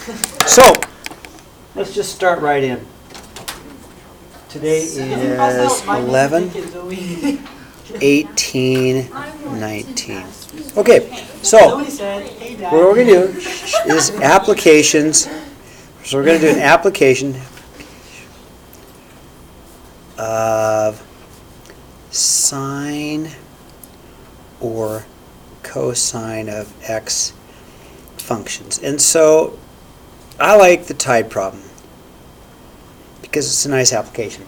So, let's just start right in. Today is 11, 18, 19. Okay, so what we're going to do is applications. So we're going to do an application of sine or cosine of x functions. And so I like the tide problem because it's a nice application.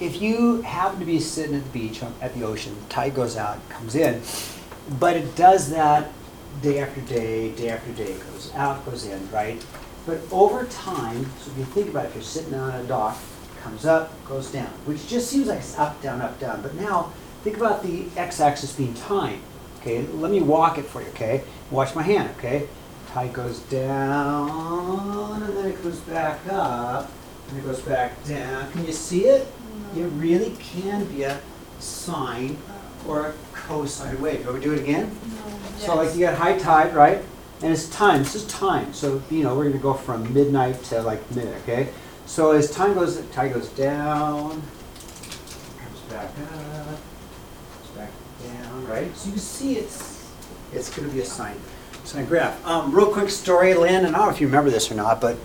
If you happen to be sitting at the beach, at the ocean, tide goes out, comes in, but it does that day after day after day, goes out, goes in, right? But over time, so if you think about it, if you're sitting on a dock, comes up, goes down, which just seems like it's up, down, but now think about the x-axis being time. Okay, let me walk it for you, okay? Watch my hand, okay? Tide goes down, and then it goes back up, and it goes back down. Can you see it? It really can be a sine or a cosine wave. You want me to do it again? Yes. So like you got high tide, right? And it's time. This is time. So, you know, we're going to go from midnight to like midnight, okay? So as time goes, tide goes down, comes back up, comes back down, right? So you can see it's going to be a sine graph. Real quick story, Lynn, and I don't know if you remember this or not, but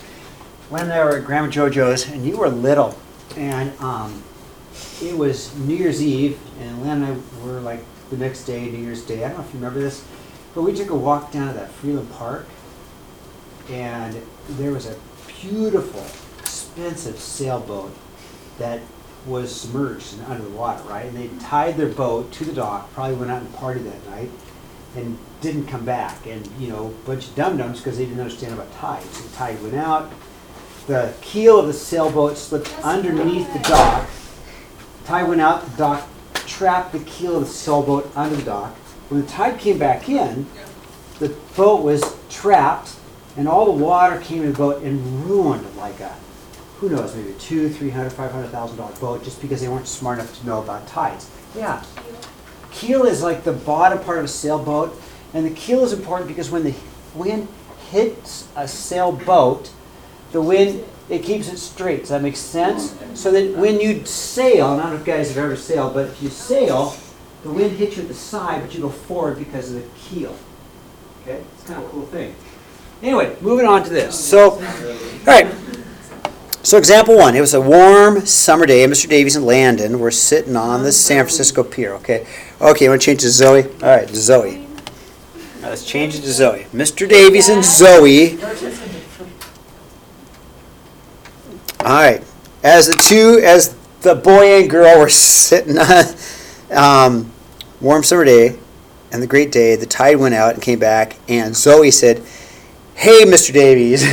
when they were at Grandma JoJo's and you were little, and it was New Year's Eve, and Lynn and I were like the next day, New Year's Day. I don't know if you remember this, but we took a walk down to that Freeland Park, and there was a beautiful, expensive sailboat that was submerged and under the water, right? And they tied their boat to the dock, probably went out and partied that night, and didn't come back. And, you know, a bunch of dum-dums because they didn't understand about tide. So the tide went out, the keel of the sailboat slipped underneath the dock, tide went out, the dock trapped the keel of the sailboat under the dock. When the tide came back in, the boat was trapped, and all the water came in the boat and ruined like a, who knows, maybe a $200,000, $300,000, $500,000 boat just because they weren't smart enough to know about tides. Yeah. Keel is like the bottom part of a sailboat, and the keel is important because when the wind hits a sailboat, the wind, it keeps it straight. Does that make sense? So that when you sail, and I don't know if you guys have ever sailed, but if you sail, the wind hits you at the side, but you go forward because of the keel. Okay? It's kind of a cool thing. Anyway, moving on to this. So, all right. So example one, it was a warm summer day, and Mr. Davies and Landon were sitting on the San Francisco Pier, okay? Okay, you want to change to Zoe? All right, Zoe. Now let's change it to Zoe. Mr. Davies and Zoe. All right, as the boy and girl were sitting on warm summer day and the great day, the tide went out and came back, and Zoe said, "Hey, Mr. Davies,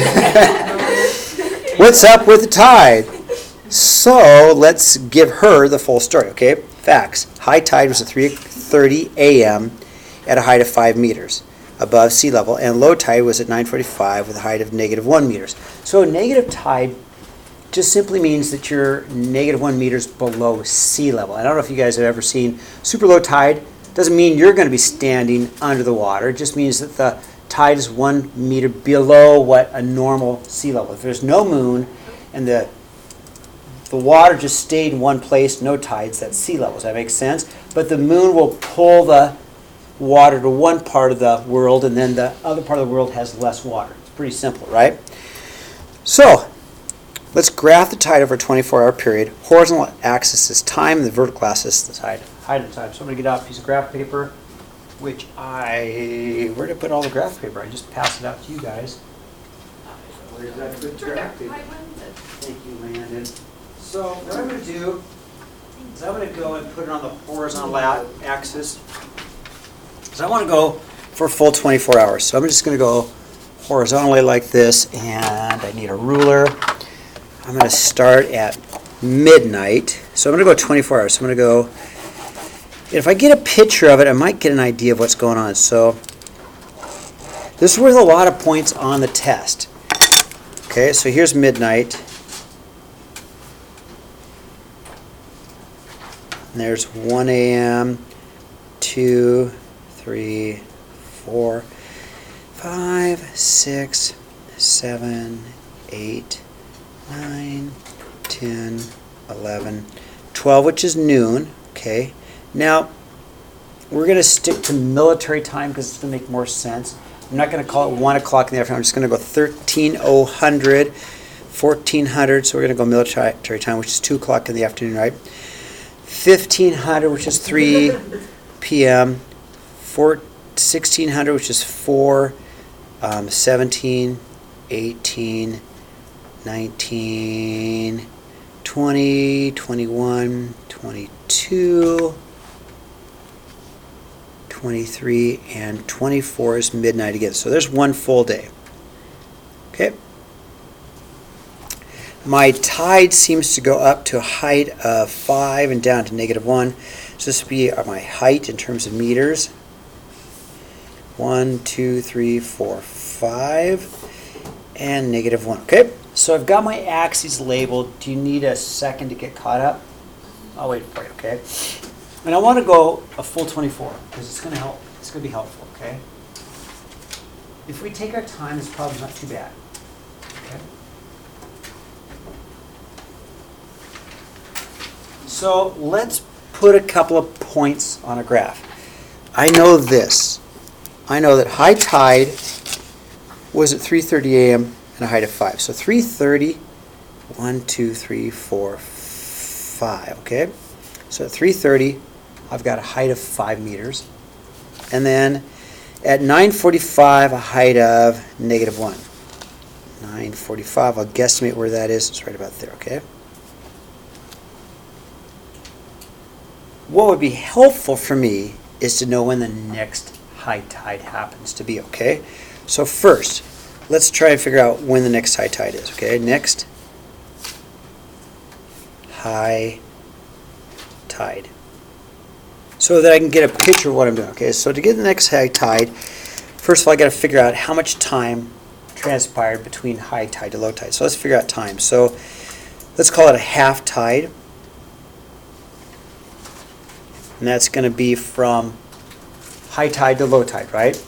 what's up with the tide?" So let's give her the full story, okay? Facts. High tide was at 3:30 a.m. at a height of 5 meters above sea level, and low tide was at 9:45 with a height of -1 meters. So negative tide just simply means that you're -1 meters below sea level. I don't know if you guys have ever seen super low tide. Doesn't mean you're going to be standing under the water. It just means that the tide is 1 meter below what a normal sea level. If there's no moon and the water just stayed in one place, no tides, that's sea level. Does that make sense? But the moon will pull the water to one part of the world, and then the other part of the world has less water. It's pretty simple, right? So let's graph the tide over a 24-hour period. Horizontal axis is time, and the vertical axis is the tide and time. So I'm going to get out a piece of graph paper, where did I put all the graph paper? I just passed it out to you guys. Where did I put the graph paper? Thank you, Landon. So what I'm going to do is I'm going to go and put it on the horizontal axis, because I want to go for a full 24 hours. So I'm just going to go horizontally like this, and I need a ruler. I'm going to start at midnight. So I'm going to go 24 hours. So I'm going to go, if I get a picture of it, I might get an idea of what's going on. So this is worth a lot of points on the test. Okay, so here's midnight. And there's 1 a.m., 2, 3, 4, 5, 5, 6, 7, 8, 9, 10, 11, 12, which is noon. Okay. Now, we're going to stick to military time because it's going to make more sense. I'm not going to call it 1 o'clock in the afternoon. I'm just going to go 1300, 1400. So we're going to go military time, which is 2 o'clock in the afternoon, right? 1500, which is 3 p.m. 1600, which is 4, 17, 18, 19, 20, 21, 22, 23, and 24 is midnight again. So there's one full day. Okay. My tide seems to go up to a height of 5 and down to -1. So this would be my height in terms of meters. 1, 2, 3, 4, 5, and -1. Okay. So I've got my axes labeled. Do you need a second to get caught up? I'll wait for you. Okay. And I want to go a full 24 because it's going to help. It's going to be helpful, okay? If we take our time, it's probably not too bad. Okay. So let's put a couple of points on a graph. I know this. I know that high tide was at 3:30 a.m. and a height of 5. So 3:30, 1, 2, 3, 4, 5. Okay. So at 3:30. I've got a height of 5 meters. And then at 9:45, a height of -1. 9:45, I'll guesstimate where that is. It's right about there, okay? What would be helpful for me is to know when the next high tide happens to be, okay? So first, let's try and figure out when the next high tide is, okay? Next high tide. So that I can get a picture of what I'm doing. Okay, so to get the next high tide, first of all, I got to figure out how much time transpired between high tide to low tide. So let's figure out time. So let's call it a half tide. And that's going to be from high tide to low tide, right?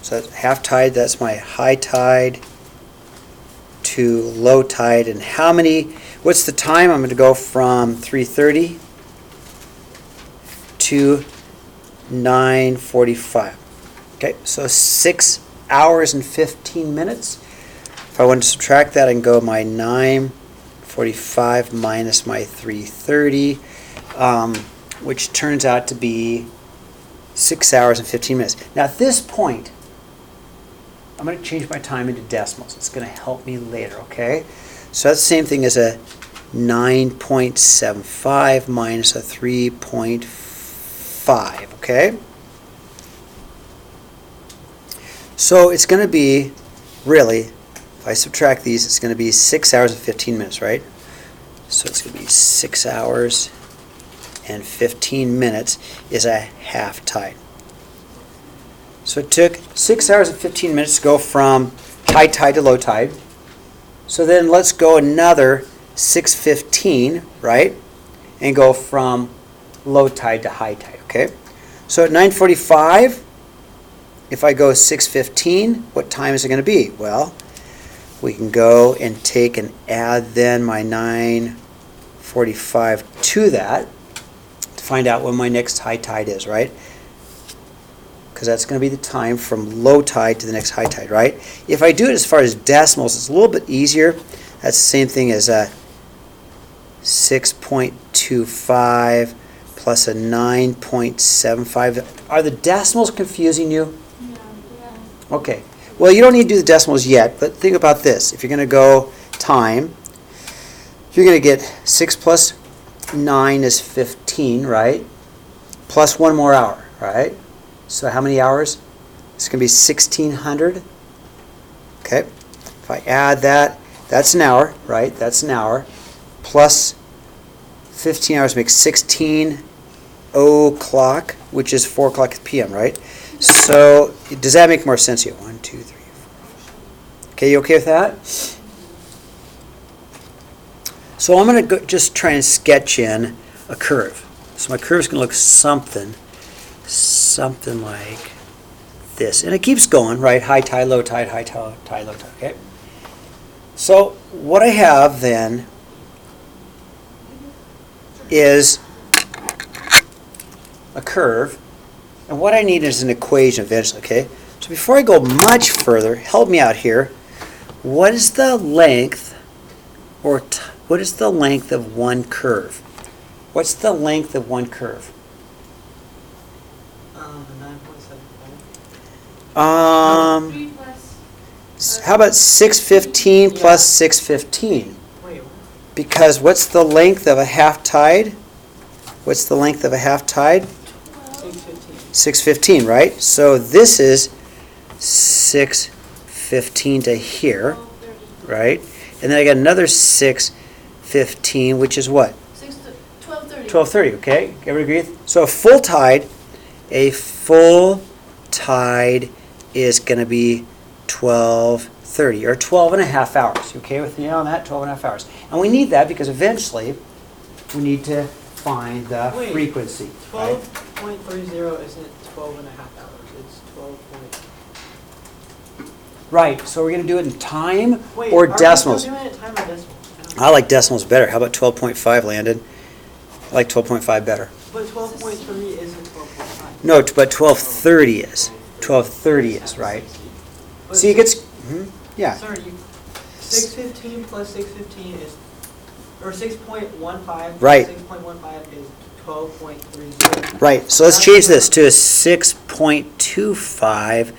So that's half tide, that's my high tide to low tide. And how many, what's the time? I'm going to go from 3:30 to 9:45. Okay, so 6 hours and 15 minutes. If I want to subtract that, I can go my 9:45 minus my 3:30, which turns out to be 6 hours and 15 minutes. Now at this point, I'm going to change my time into decimals. It's going to help me later, okay? So that's the same thing as a 9.75 minus a 3.5, okay? So it's going to be, really, if I subtract these, it's going to be 6 hours and 15 minutes, right? So it's going to be 6 hours and 15 minutes is a half tide. So it took 6 hours and 15 minutes to go from high tide to low tide. So then let's go another 6:15, right? And go from low tide to high tide, okay? So at 9:45, if I go 6:15, what time is it going to be? Well, we can go and take and add then my 9:45 to that to find out when my next high tide is, right? Because that's going to be the time from low tide to the next high tide, right? If I do it as far as decimals, it's a little bit easier. That's the same thing as a 6.25 plus a 9.75. Are the decimals confusing you? Yeah. Okay. Well, you don't need to do the decimals yet, but think about this. If you're going to go time, you're going to get 6 plus 9 is 15, right? Plus one more hour, right? So how many hours? It's going to be 1,600. Okay. If I add that, that's an hour, right? That's an hour. Plus 15 hours makes 16 o'clock, which is 4 o'clock p.m., right? So does that make more sense to you? 1, 2, 3, 4, 5. Okay, you okay with that? So I'm going to just try and sketch in a curve. So my curve is going to look something like this. And it keeps going, right? High tide, low tide, high tide, low tide, okay? So what I have then is a curve, and what I need is an equation eventually, okay? So before I go much further, help me out here. What is the length, or what is the length of one curve? What's the length of one curve? 9.75. 3 plus. How about 615 plus 615? Wait, what? Because what's the length of a half tide? What's the length of a half tide? 615. 615, right? So this is 615 to here, 12:30. right? And then I got another 615, which is what? 12:30. 12:30, okay? Everybody agree? So a full tide is going to be 12:30, or 12 and a half hours. You okay with me on that? 12 and a half hours. And we need that because eventually we need to find the Wait, frequency. Right? 12.30 isn't 12 and a half hours. It's 12 point... Right, so we're going to do it in time Wait, or are decimals. we still doing it in time or decimals? I like decimals better. How about 12.5, Landon? I like 12.5 better. But 12.3 isn't 12.5. No, but 12:30 is. 12:30 is, right? But See, it gets, yeah. Sorry, 615 plus 615 is, or 6.15 Right. 6.15 is 12.30. Right, so let's change this to a 6.25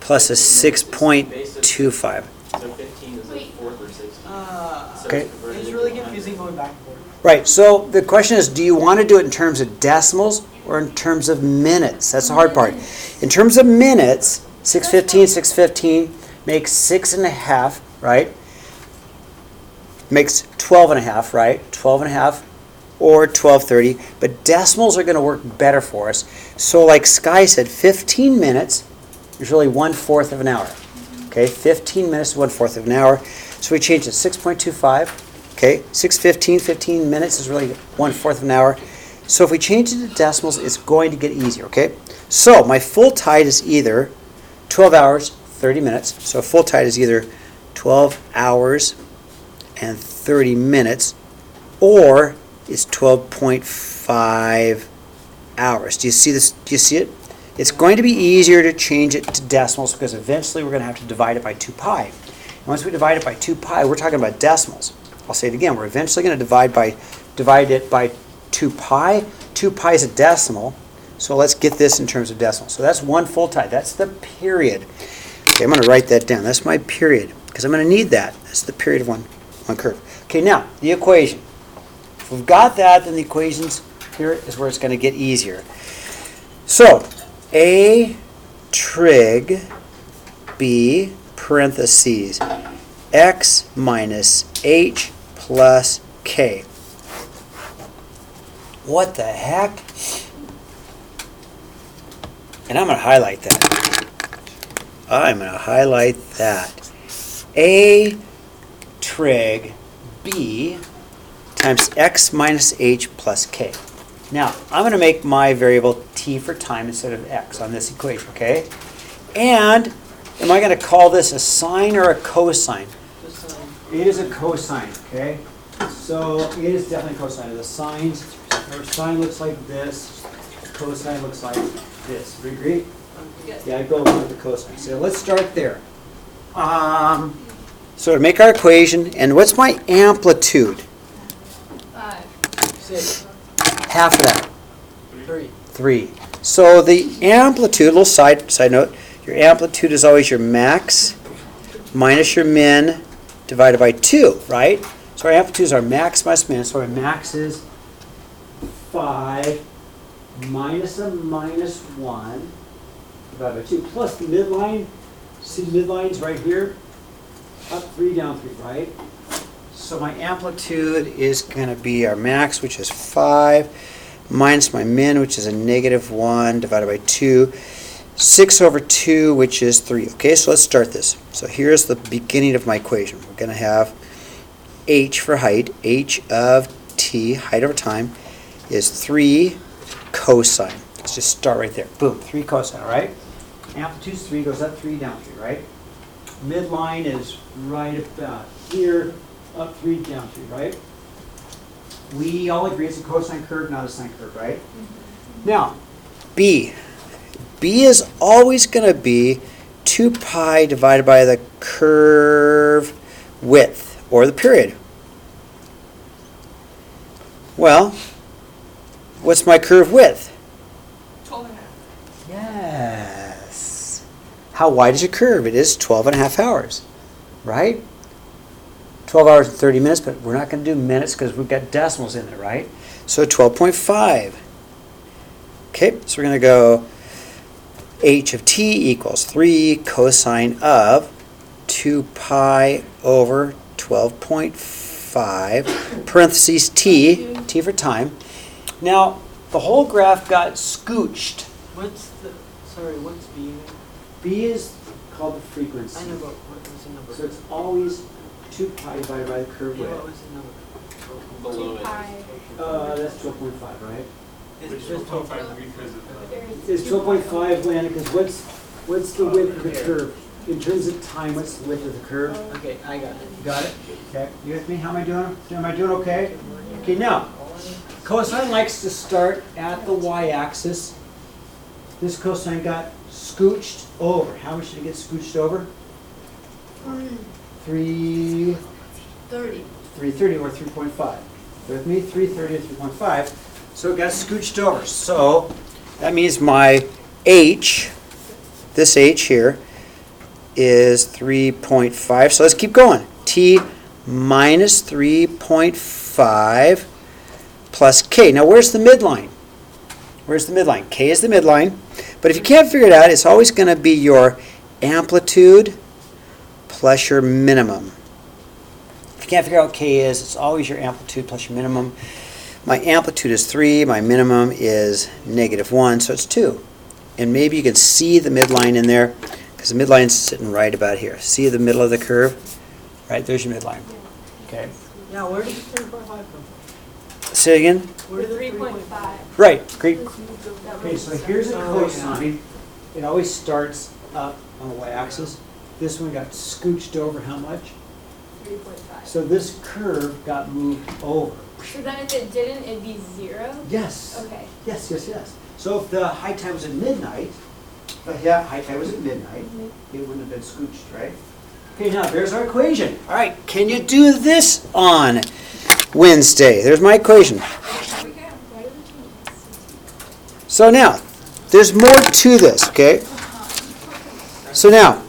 plus a 6.25. So 15 is the Wait. fourth or sixth. Okay. It's really confusing going back and forth. Right, so the question is, do you want to do it in terms of decimals or in terms of minutes? That's the hard part. In terms of minutes, 615 makes 6 and a half, right? Makes 12 and a half, right? 12 and a half or 12:30, but decimals are going to work better for us. So like Sky said, 15 minutes is really 1/4 of an hour. Okay, 15 minutes is 1/4 of an hour. So we change it to 6.25. Okay, 6:15, 15 minutes is really 1/4 of an hour. So if we change it to decimals, it's going to get easier, okay? So my full tide is either 12 hours, 30 minutes. So full tide is either 12 hours and 30 minutes, or it's 12.5 hours. Do you see this? Do you see it? It's going to be easier to change it to decimals because eventually we're going to have to divide it by 2 pi. And once we divide it by 2 pi, we're talking about decimals. I'll say it again. We're eventually going to divide it by 2 pi. 2 pi is a decimal. So let's get this in terms of decimals. So that's one full tide. That's the period. Okay, I'm going to write that down. That's my period because I'm going to need that. That's the period of one curve. Okay, now the equation. If we've got that, then the equations here is where it's going to get easier. So A trig B parentheses x minus h plus k. What the heck? And I'm going to highlight that. I'm going to highlight that. A trig B times x minus h plus k. Now, I'm going to make my variable t for time instead of x on this equation, okay? And am I going to call this a sine or a cosine? It is a cosine, okay? So it is definitely cosine. The sine looks like this. Cosine looks like this. Do you agree? Yeah, I go with the cosine. So let's start there. So to make our equation, and what's my amplitude? 5. 6. Half of that. 3. 3. So the amplitude, little side note, your amplitude is always your max minus your min divided by 2, right? So our amplitude is our max minus min. So our max is 5 minus a minus 1 divided by 2 plus the midline. See the midline's right here? Up 3, down 3, right? So my amplitude is going to be our max, which is 5, minus my min, which is a negative 1, divided by 2. 6 over 2, which is 3. Okay, so let's start this. So here's the beginning of my equation. We're going to have h for height. H of t, height over time, is 3 cosine. Let's just start right there. Boom, 3 cosine, all right? amplitude's 3, goes up 3, down 3, right? Midline is right about here, up 3, down 3, right? We all agree it's a cosine curve, not a sine curve, right? Now, B. B is always going to be 2 pi divided by the curve width, or the period. Well, what's my curve width? 12 and a half. Yes. How wide is your curve? It is 12 and a half hours, right? 12 hours and 30 minutes, but we're not going to do minutes because we've got decimals in there, right? So 12.5. Okay, so we're going to go h of t equals 3 cosine of 2 pi over 12.5, parentheses t for time. Now, the whole graph got scooched. What's B again? B is called the frequency. I know, but what was the number? So it's always 2 pi divided by the curve Yeah, what width. was the number? Below it. That's 12.5, right? It's Which just is 12.5 because of It's 12.5, Lana, because what's the width of the curve? In terms of time, what's the width of the curve? Okay, I got it. You got it? Okay. You with me? How am I doing? Am I doing okay? Okay, now, cosine likes to start at the y-axis. This cosine got scooched over. How much did it get scooched over? 330 or 3.5. With me? 330 or 3.5. So it got scooched over. So that means my h, this h here, is 3.5. So let's keep going. T minus 3.5 plus k. Now where's the midline? Where's the midline? K is the midline. But if you can't figure it out, it's always going to be your amplitude plus your minimum. If you can't figure out what k is, it's always your amplitude plus your minimum. My amplitude is 3, my minimum is -1, so it's 2. And maybe you can see the midline in there, because the midline's sitting right about here. See the middle of the curve? Right, there's your midline. Okay. Yeah, where did the 3.5 come from? Say again? Where did the 3.5. Right, great. That Okay, was so here's a Oh, yeah. cosine. It always starts up on the y-axis. This one got scooched over how much? 3.5. So this curve got moved over. So then if it didn't, it'd be 0? Yes. Okay. Yes, yes, yes. So if the high tide was at midnight, high tide was at midnight, it wouldn't have been scooched, right? Okay, now there's our equation. All right, can you do this on Wednesday? There's my equation. We can. Why did we change this? So now, there's more to this, okay? So now,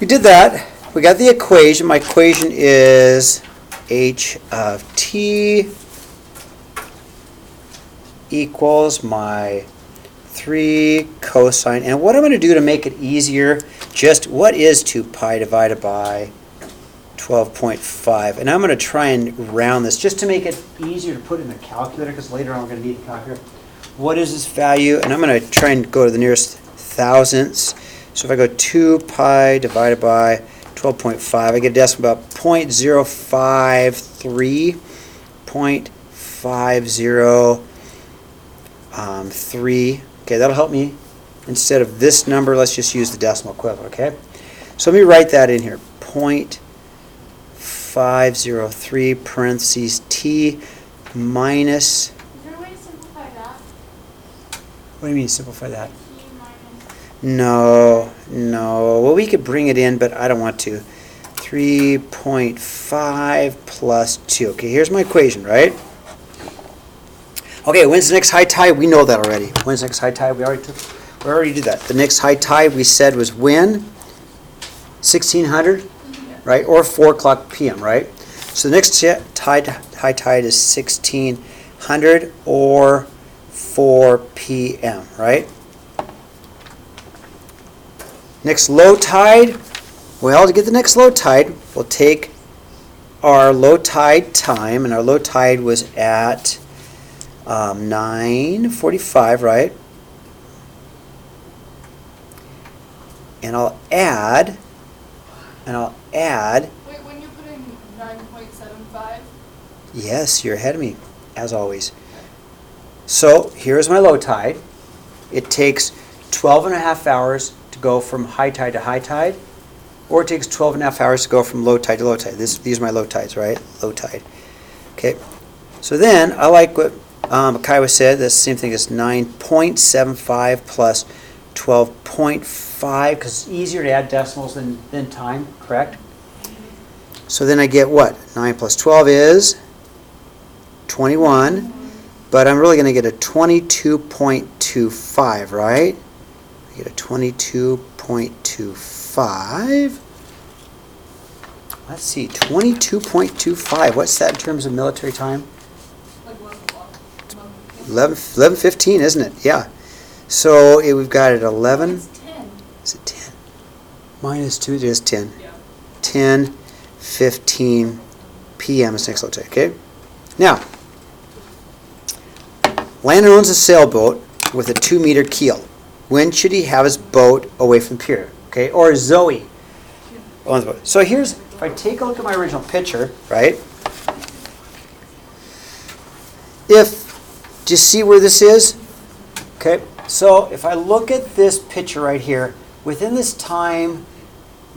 we did that. We got the equation. My equation is h of t equals my 3 cosine. And what I'm going to do to make it easier, just what is 2 pi divided by 12.5? And I'm going to try and round this just to make it easier to put in the calculator, because later on we're going to need the calculator. What is this value? And I'm going to try and go to the nearest thousandths. So if I go 2 pi divided by 12.5, I get a decimal about 0.053, 0.503. Okay, that'll help me. Instead of this number, let's just use the decimal equivalent, okay? So let me write that in here. 0.503 parentheses t minus. Is there a way to simplify that? What do you mean simplify that? T minus. No. Well, we could bring it in, but I don't want to. 3.5 plus 2. Okay, here's my equation, right? Okay, when's the next high tide? We know that already. When's the next high tide? We already did that. The next high tide we said was when? 1600, right? Or 4 o'clock p.m., right? So the next high tide is 1600 or 4 p.m., right? Next low tide, well, to get the next low tide, we'll take our low tide time, and our low tide was at 9:45, right? And I'll add. Wait, when you put in 9.75? Yes, you're ahead of me, as always. So here's my low tide. It takes 12 and a half hours to go from high tide to high tide, or it takes 12 and a half hours to go from low tide to low tide. These are my low tides, right? Low tide. Okay. So then, I like what Kaiwa said. That's the same thing as 9.75 plus 12.5, because it's easier to add decimals than time, correct? So then I get what? 9 plus 12 is 21, but I'm really going to get a 22.25, right? I get a 22.25. Let's see, 22.25. What's that in terms of military time? Like 11 o'clock. 11:15, isn't it? Yeah. So we've got it 11. It's 10. Is it 10? Minus 2 is 10. Yeah. 10:15 p.m. is next low tide. Okay. Now, Landon owns a sailboat with a 2-meter keel. When should he have his boat away from the pier? Okay. Or Zoe owns the boat. So here's, if I take a look at my original picture, right? Do you see where this is? Okay. So if I look at this picture right here, within this time,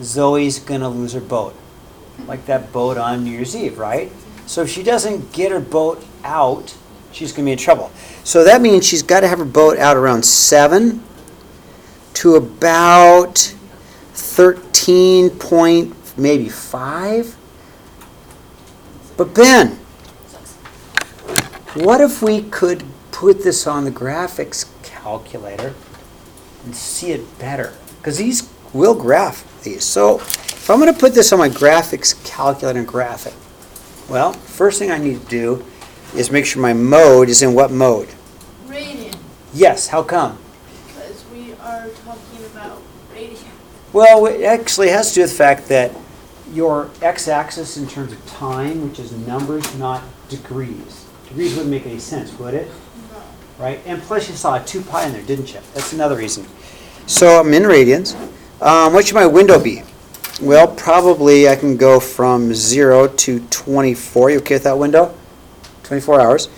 Zoe's going to lose her boat. Like that boat on New Year's Eve, right? So if she doesn't get her boat out, she's going to be in trouble. So that means she's got to have her boat out around 7 to about 13 point maybe 5. But Ben, what if we could put this on the graphics calculator and see it better? Because these will graph these. So if I'm going to put this on my graphics calculator and graph it, well, first thing I need to do is make sure my mode is in what mode? Radian, Yes, how come? because we are talking about radian. Well, it actually has to do with the fact that your x-axis in terms of time, which is numbers, not degrees. Degrees wouldn't make any sense, would it? No. Right? And plus you saw a 2 pi in there, didn't you? That's another reason. So I'm in radians. What should my window be? Well, probably I can go from 0 to 24. You okay with that window? 24 hours.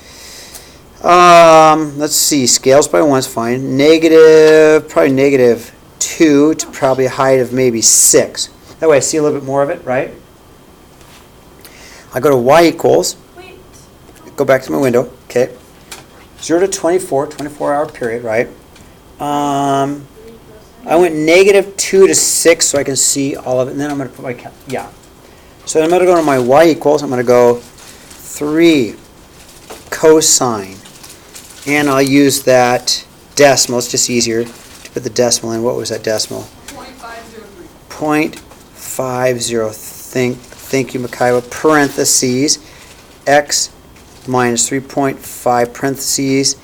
Let's see. Scales by 1 is fine. Probably -2 to probably a height of maybe 6. That way I see a little bit more of it, right? I go to y equals. Wait. Go back to my window. Okay. 0 to 24, 24-hour period, right? I went -2 to 6 so I can see all of it, and then I'm going to put my, So I'm going to go to my y equals, I'm going to go 3 cosine, and I'll use that decimal. It's just easier to put the decimal in. What was that decimal? 0.503. 0.50. Thank you, Mikhaila. Parentheses, x minus 3.5 parentheses,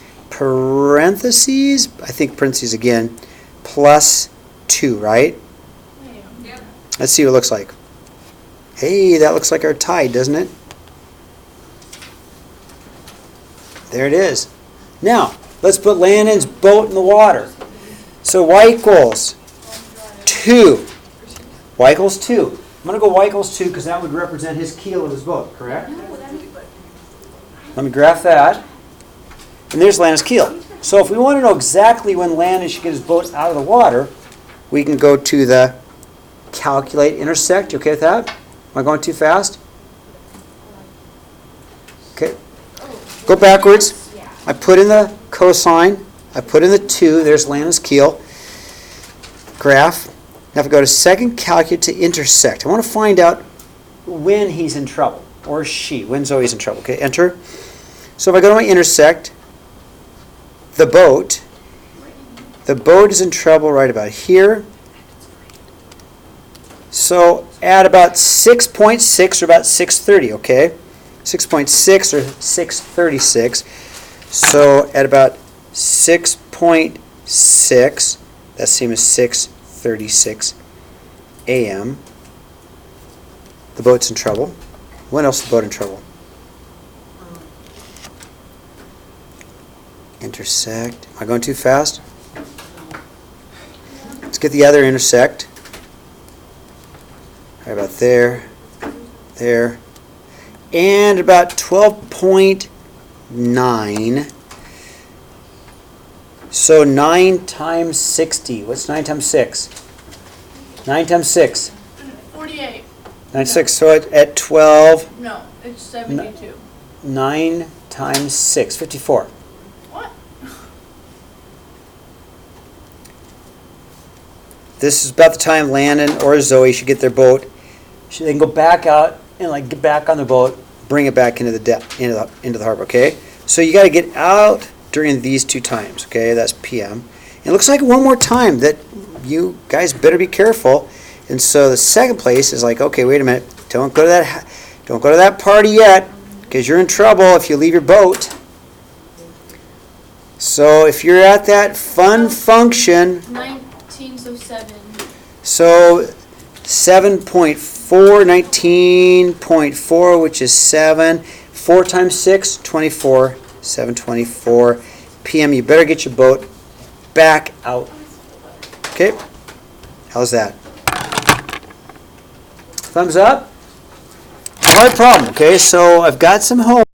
I think parentheses again, plus 2, right? Yep. Let's see what it looks like. Hey, that looks like our tide, doesn't it? There it is. Now, let's put Landon's boat in the water. So y equals 2. Y equals 2. I'm going to go y equals 2 because that would represent his keel of his boat, correct? Let me graph that. And there's Landon's keel. So if we want to know exactly when Landon should get his boat out of the water, we can go to the calculate intersect. You okay with that? Am I going too fast? Okay. Go backwards. I put in the cosine. I put in the 2. There's Landon's keel. Graph. Now if I go to second calculate to intersect, I want to find out when he's in trouble, or she, when Zoe's in trouble. Okay, enter. So if I go to my intersect, the boat is in trouble right about here. So at about 6.6 or about 6:30, okay? 6.6 or 6:36. So at about 6.6, that's same as 6:36 a.m. The boat's in trouble. When else is the boat in trouble? Intersect. Am I going too fast? Let's get the other intersect. Right about there, there, and about 12.9. So 9 times 60. What's 9 times 6? 9 times 6. 48. 96. So at 12, No, it's 72. 9 times 6. 54. What? This is about the time Landon or Zoe should get their boat. They can go back out and like get back on the boat, bring it back into the harbor. Okay. So you got to get out during these 2 times. Okay, that's p.m. It looks like one more time that you guys better be careful. And so the second place is like, okay, wait a minute, don't go to that party yet, because you're in trouble if you leave your boat. So if you're at that fun function, 19, so 7. so 7.4, 19.4, which is 7. 4 times 6, 24. 7:24 p.m. You better get your boat back out. Okay? How's that? Thumbs up? Hard problem, okay? So I've got some homework.